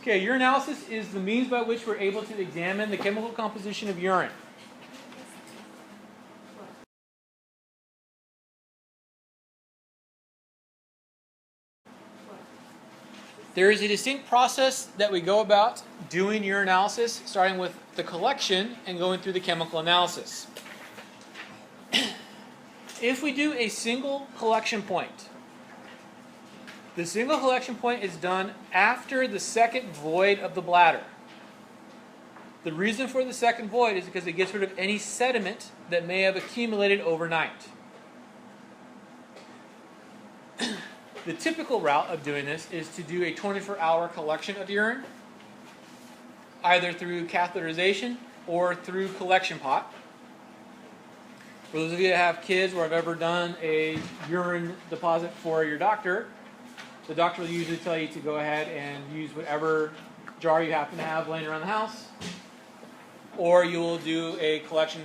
Okay, urinalysis is the means by which we're able to examine the chemical composition of urine. There is a distinct process that we go about doing urinalysis, starting with the collection and going through the chemical analysis. If we do a single collection point, the single collection point is done after the second void of the bladder. The reason for the second void is because it gets rid of any sediment that may have accumulated overnight. The typical route of doing this is to do a 24-hour collection of urine, either through catheterization or through collection pot. For those of you that have kids or have ever done a urine deposit for your doctor, the doctor will usually tell you to go ahead and use whatever jar you happen to have laying around the house, or you will do a collection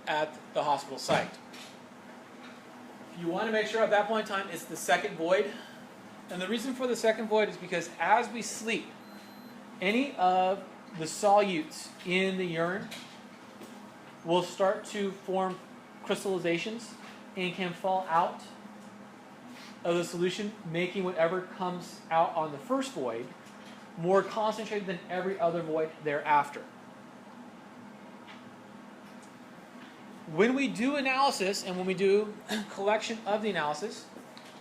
at the hospital site. You want to make sure at that point in time it's the second void. And the reason for the second void is because as we sleep, any of the solutes in the urine will start to form crystallizations and can fall out of the solution, making whatever comes out on the first void more concentrated than every other void thereafter. When we do analysis and when we do collection of the analysis,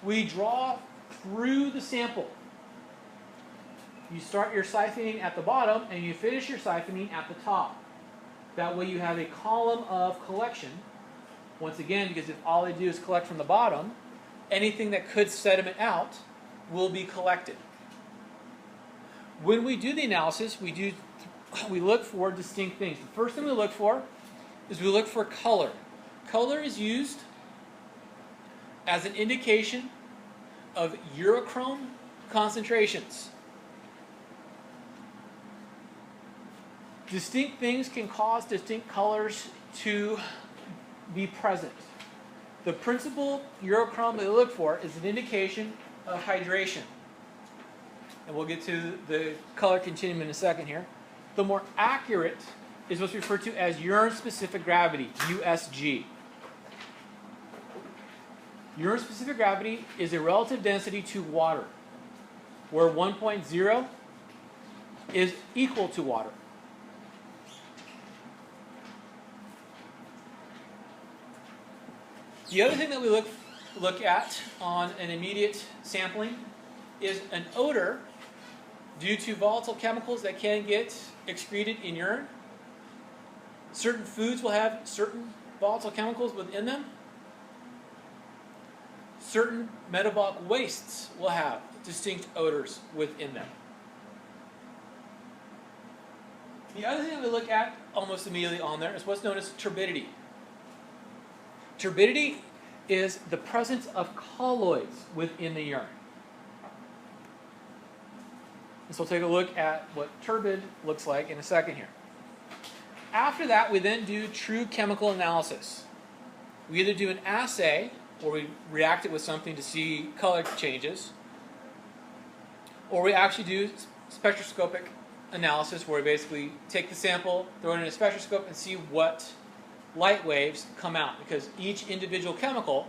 we draw through the sample. You start your siphoning at the bottom and you finish your siphoning at the top. That way you have a column of collection. Once again, because if all I do is collect from the bottom, anything that could sediment out will be collected. When we do the analysis, we look for distinct things. The first thing we look for is we look for color. Color is used as an indication of urochrome concentrations. Distinct things can cause distinct colors to be present. The principal urochrome that we look for is an indication of hydration. And we'll get to the color continuum in a second here. The more accurate is what's referred to as urine-specific gravity, USG. Urine-specific gravity is a relative density to water, where 1.0 is equal to water. The other thing that we look at on an immediate sampling is an odor due to volatile chemicals that can get excreted in urine. Certain foods will have certain volatile chemicals within them. Certain metabolic wastes will have distinct odors within them. The other thing that we look at almost immediately on there is what's known as turbidity. Turbidity is the presence of colloids within the urine. And so we'll take a look at what turbid looks like in a second here. After that, we then do true chemical analysis. We either do an assay, or we react it with something to see color changes, or we actually do spectroscopic analysis, where we basically take the sample, throw it in a spectroscope, and see what light waves come out, because each individual chemical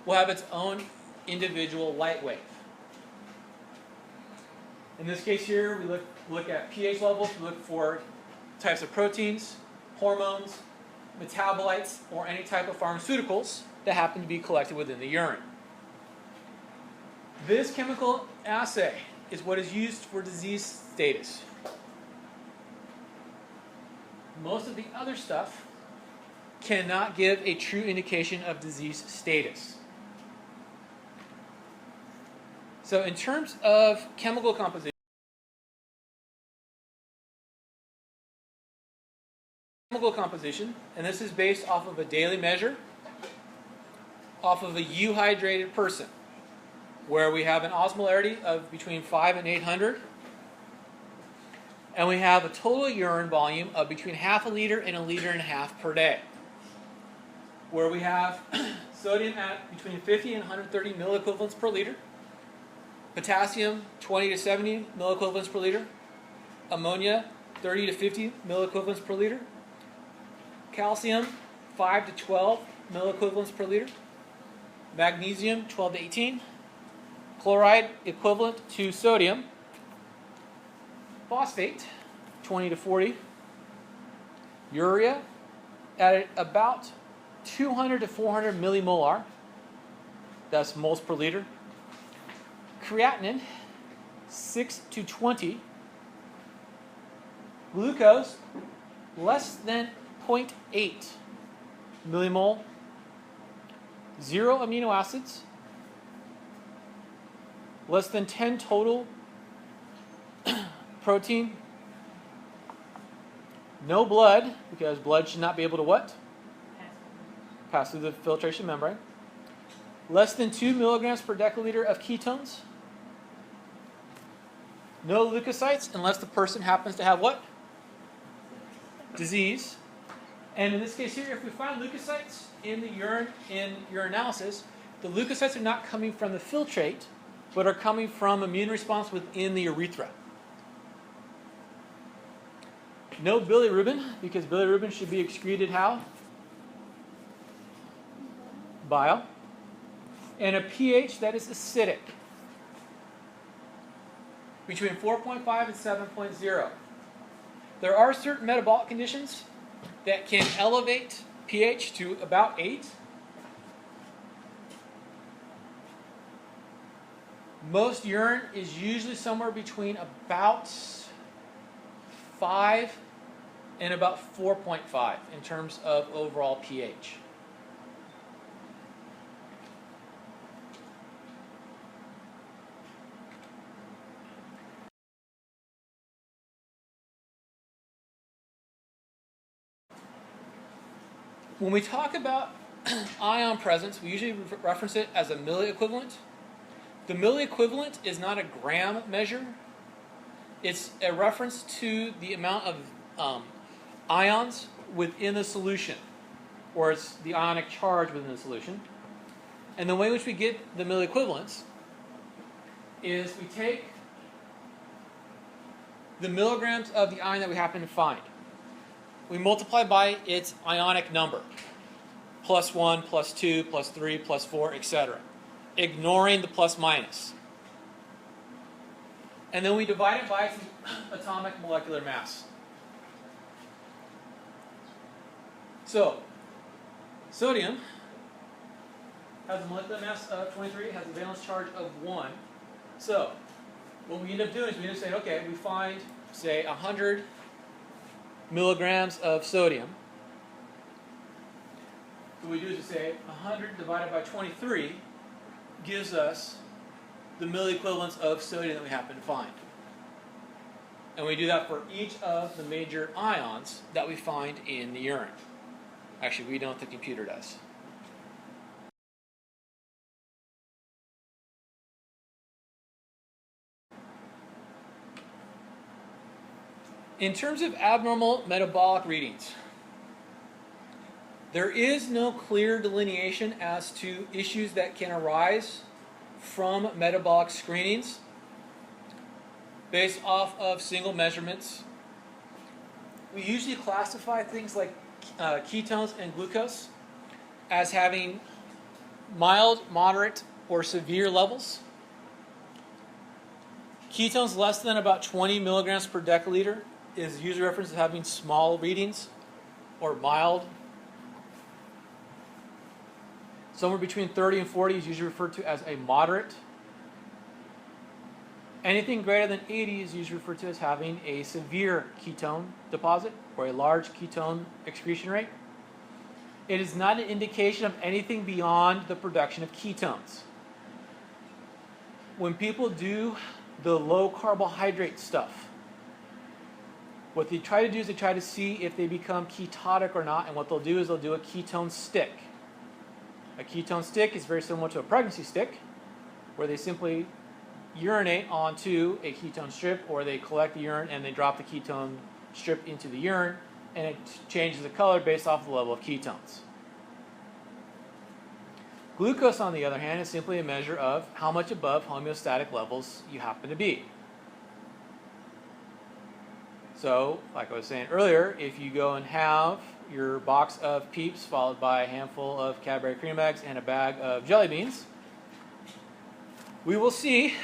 will have its own individual light wave. In this case here, we look at pH levels, we look for types of proteins, hormones, metabolites, or any type of pharmaceuticals that happen to be collected within the urine. This chemical assay is what is used for disease status. Most of the other stuff cannot give a true indication of disease status. So in terms of chemical composition, and this is based off of a daily measure, off of a euhydrated person, where we have an osmolarity of between 5 and 800, and we have a total urine volume of between half a liter and 1.5 liters per day, where we have sodium at between 50 and 130 milliequivalents per liter, potassium 20 to 70 milliequivalents per liter, ammonia 30 to 50 milliequivalents per liter, calcium 5 to 12 milliequivalents per liter, magnesium 12 to 18, chloride equivalent to sodium, phosphate 20 to 40, urea at about 200 to 400 millimolar, that's moles per liter, creatinine 6 to 20, glucose less than 0.8 millimole, 0 amino acids, less than 10 total protein, no blood, because blood should not be able to what? Pass through the filtration membrane. Less than 2 milligrams per deciliter of ketones. No leukocytes unless the person happens to have what? Disease. And in this case here, if we find leukocytes in the urine in urinalysis, the leukocytes are not coming from the filtrate, but are coming from immune response within the urethra. No bilirubin, because bilirubin should be excreted how? Bile. And a pH that is acidic, between 4.5 and 7.0. There are certain metabolic conditions that can elevate pH to about 8. Most urine is usually somewhere between about 5 and about 4.5 in terms of overall pH. When we talk about ion presence, we usually reference it as a milliequivalent. The milliequivalent is not a gram measure. It's a reference to the amount of ions within the solution, or it's the ionic charge within the solution. And the way in which we get the milliequivalents is we take the milligrams of the ion that we happen to find. We multiply by its ionic number, +1, +2, +3, +4, etc., ignoring the plus minus. And then we divide it by its atomic molecular mass. So, sodium has a molecular mass of 23, it has a valence charge of 1. So, what we end up doing is we end up saying, okay, we find, say, 100 milligrams of sodium. So what we do is we say 100 divided by 23 gives us the milliequivalents of sodium that we happen to find. And we do that for each of the major ions that we find in the urine. Actually, we don't, the computer does. In terms of abnormal metabolic readings, there is no clear delineation as to issues that can arise from metabolic screenings based off of single measurements. We usually classify things like ketones and glucose as having mild, moderate, or severe levels. Ketones less than about 20 milligrams per deciliter is usually referenced as having small readings or mild. Somewhere between 30 and 40 is usually referred to as a moderate. Anything greater than 80 is usually referred to as having a severe ketone deposit or a large ketone excretion rate. It is not an indication of anything beyond the production of ketones. When people do the low carbohydrate stuff, what they try to do is they try to see if they become ketotic or not, and what they'll do is they'll do a ketone stick. A ketone stick is very similar to a pregnancy stick, where they simply urinate onto a ketone strip, or they collect the urine and they drop the ketone strip into the urine, and it changes the color based off the level of ketones. Glucose, on the other hand, is simply a measure of how much above homeostatic levels you happen to be. So, like I was saying earlier, if you go and have your box of Peeps followed by a handful of Cadbury cream eggs and a bag of jelly beans, we will see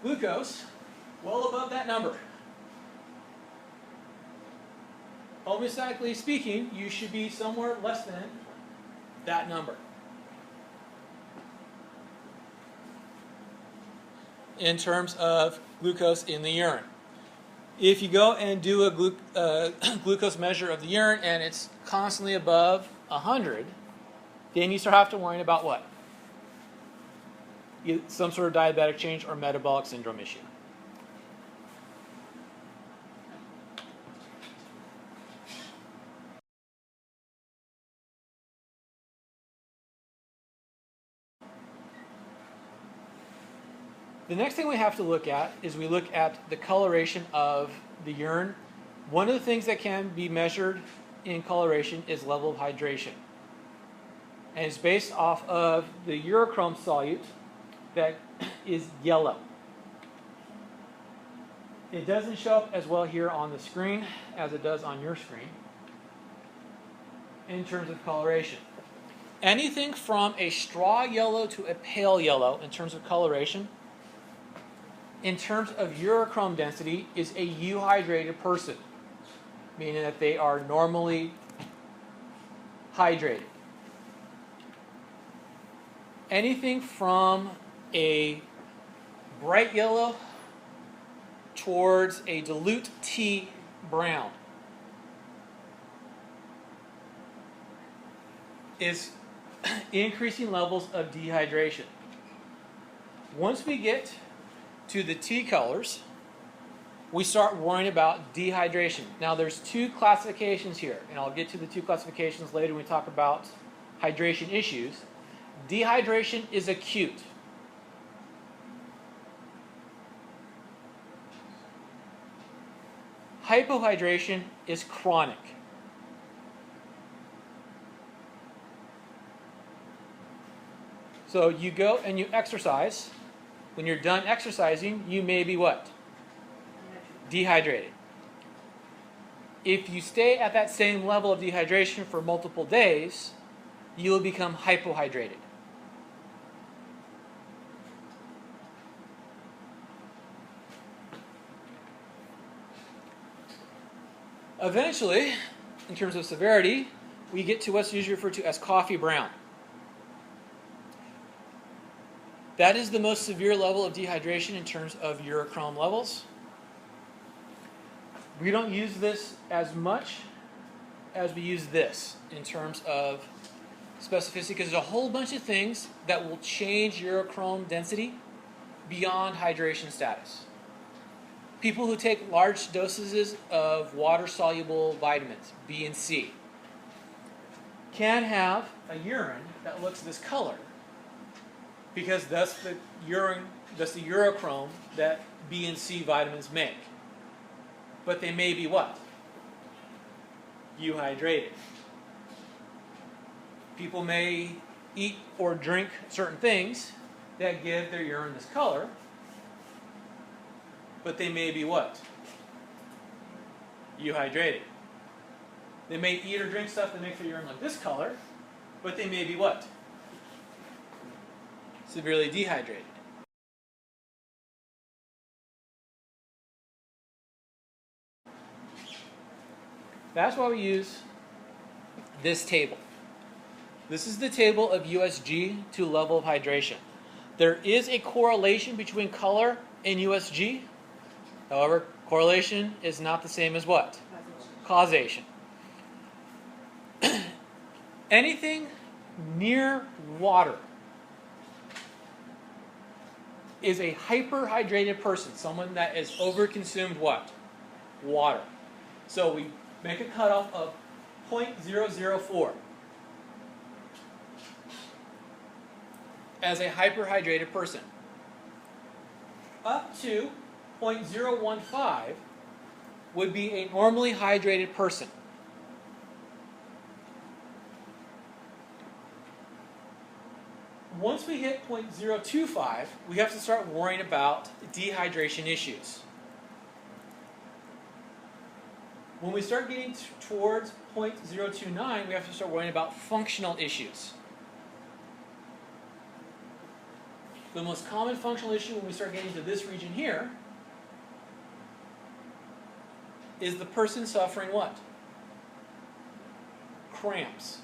glucose well above that number. Homeostatically speaking, you should be somewhere less than that number in terms of glucose in the urine. If you go and do a glucose measure of the urine and it's constantly above 100, then you start having to worry about what? Some sort of diabetic change or metabolic syndrome issue. The next thing we have to look at is we look at the coloration of the urine. One of the things that can be measured in coloration is level of hydration. And it's based off of the urochrome solute that is yellow. It doesn't show up as well here on the screen as it does on your screen in terms of coloration. Anything from a straw yellow to a pale yellow in terms of coloration, in terms of urochrome density, is a euhydrated person, meaning that they are normally hydrated. Anything from a bright yellow towards a dilute tea brown is increasing levels of dehydration. Once we get to the tea colors, we start worrying about dehydration. Now there's two classifications here, and I'll get to the two classifications later when we talk about hydration issues. Dehydration is acute. Hypohydration is chronic. So you go and you exercise. When you're done exercising, you may be what? Dehydrated. If you stay at that same level of dehydration for multiple days, you will become hypohydrated. Eventually, in terms of severity, we get to what's usually referred to as coffee brown. That is the most severe level of dehydration in terms of urochrome levels. We don't use this as much as we use this in terms of specificity, because there's a whole bunch of things that will change urochrome density beyond hydration status. People who take large dosages of water-soluble vitamins, B and C, can have a urine that looks this color, because that's the urochrome that B and C vitamins make. But they may be what? Euhydrated. People may eat or drink certain things that give their urine this color, but they may be what? Euhydrated. They may eat or drink stuff that makes their urine look this color, but they may be what? Severely dehydrated. That's why we use this table. This is the table of USG to level of hydration. There is a correlation between color and USG. However, correlation is not the same as what? Causation. Anything near water is a hyperhydrated person, someone that has overconsumed what? Water. So we make a cutoff of 0.004 as a hyperhydrated person. Up to 0.015 would be a normally hydrated person. Once we hit 0.025, we have to start worrying about dehydration issues. When we start getting towards 0.029, we have to start worrying about functional issues. The most common functional issue when we start getting to this region here is the person suffering what? Cramps.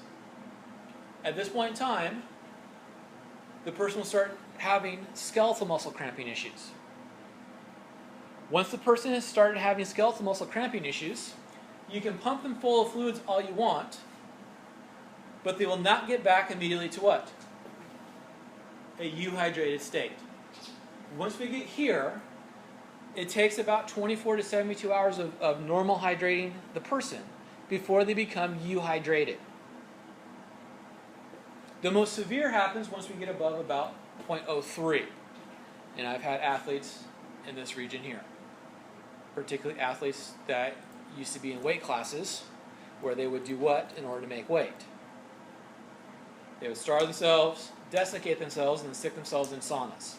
At this point in time, the person will start having skeletal muscle cramping issues. Once the person has started having skeletal muscle cramping issues, you can pump them full of fluids all you want, but they will not get back immediately to what? A euhydrated state. Once we get here, it takes about 24 to 72 hours of normal hydrating the person before they become euhydrated. The most severe happens once we get above about 0.03. And I've had athletes in this region here, particularly athletes that used to be in weight classes where they would do what in order to make weight? They would starve themselves, desiccate themselves, and then stick themselves in saunas.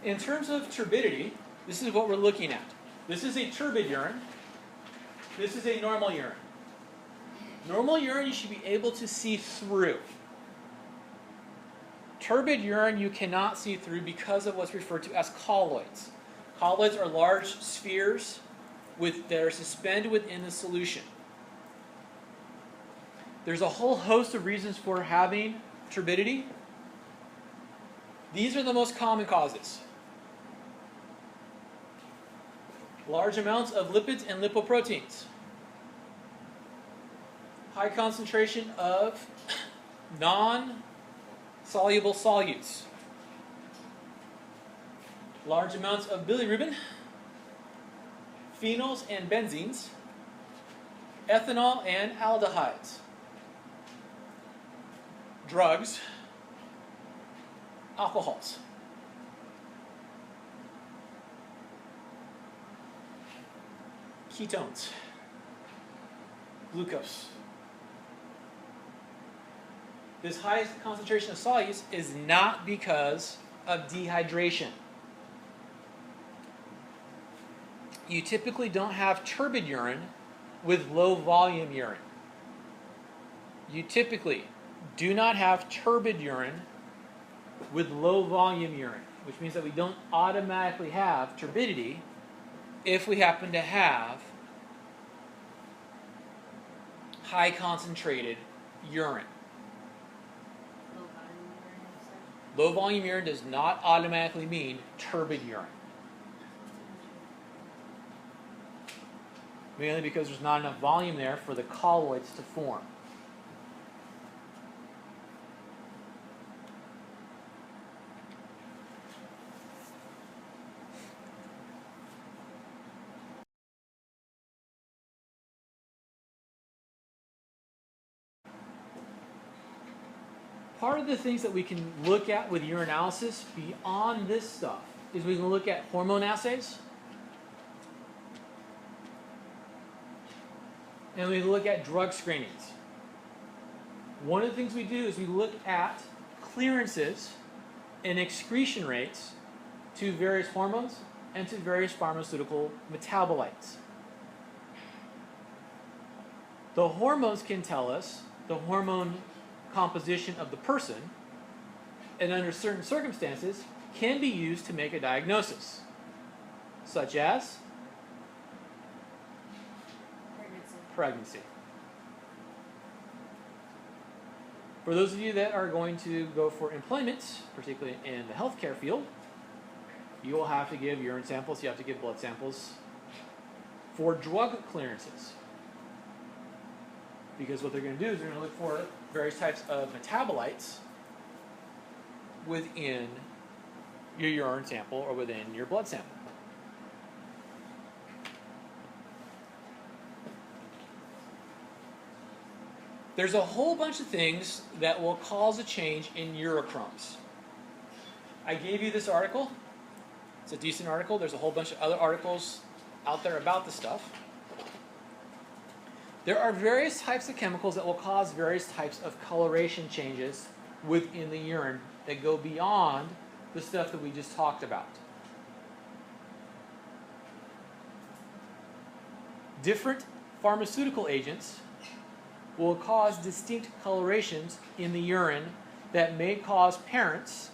In terms of turbidity, this is what we're looking at. This is a turbid urine. This is a normal urine. Normal urine you should be able to see through. Turbid urine you cannot see through because of what's referred to as colloids. Colloids are large spheres that are suspended within the solution. There's a whole host of reasons for having turbidity. These are the most common causes. Large amounts of lipids and lipoproteins. High concentration of non-soluble solutes. Large amounts of bilirubin, phenols and benzenes, ethanol and aldehydes. Drugs, alcohols. Ketones, glucose. This high concentration of solutes is not because of dehydration. You typically don't have turbid urine with low volume urine. You typically do not have turbid urine with low volume urine, which means that we don't automatically have turbidity if we happen to have high concentrated urine. Low volume urine does not automatically mean turbid urine. Mainly because there's not enough volume there for the colloids to form. Part of the things that we can look at with urinalysis beyond this stuff is we can look at hormone assays, and we look at drug screenings. One of the things we do is we look at clearances and excretion rates to various hormones and to various pharmaceutical metabolites. The hormones can tell us the hormone composition of the person, and under certain circumstances can be used to make a diagnosis, such as pregnancy. For those of you that are going to go for employment, particularly in the healthcare field, you will have to give urine samples, you have to give blood samples for drug clearances. Because what they're going to do is they're going to look for various types of metabolites within your urine sample or within your blood sample. There's a whole bunch of things that will cause a change in urochromes. I gave you this article. It's a decent article. There's a whole bunch of other articles out there about this stuff. There are various types of chemicals that will cause various types of coloration changes within the urine that go beyond the stuff that we just talked about. Different pharmaceutical agents will cause distinct colorations in the urine that may cause parents,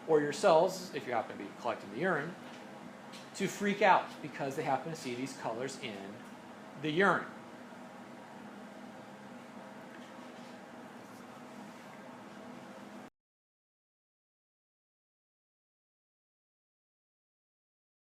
or yourselves, if you happen to be collecting the urine, to freak out because they happen to see these colors in the urine.